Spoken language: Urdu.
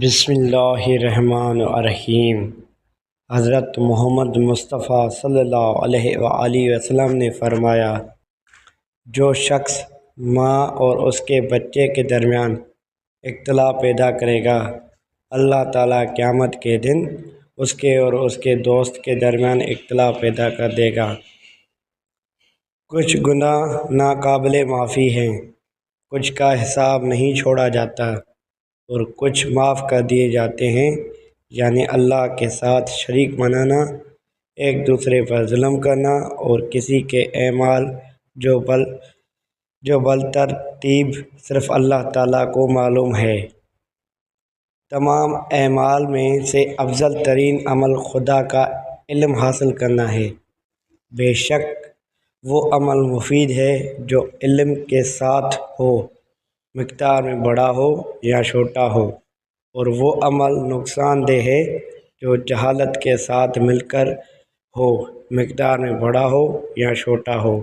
بسم اللہ الرحمن الرحیم۔ حضرت محمد مصطفیٰ صلی اللہ علیہ وآلہ وسلم نے فرمایا، جو شخص ماں اور اس کے بچے کے درمیان اختلاف پیدا کرے گا، اللہ تعالیٰ قیامت کے دن اس کے اور اس کے دوست کے درمیان اختلاف پیدا کر دے گا۔ کچھ گناہ ناقابل معافی ہیں، کچھ کا حساب نہیں چھوڑا جاتا اور کچھ معاف کر دیے جاتے ہیں، یعنی اللہ کے ساتھ شریک بنانا، ایک دوسرے پر ظلم کرنا اور کسی کے اعمال جو بالترتیب صرف اللہ تعالیٰ کو معلوم ہے۔ تمام اعمال میں سے افضل ترین عمل خدا کا علم حاصل کرنا ہے۔ بے شک وہ عمل مفید ہے جو علم کے ساتھ ہو، مقدار میں بڑا ہو یا چھوٹا ہو، اور وہ عمل نقصان دہ ہے جو جہالت کے ساتھ مل کر ہو، مقدار میں بڑا ہو یا چھوٹا ہو۔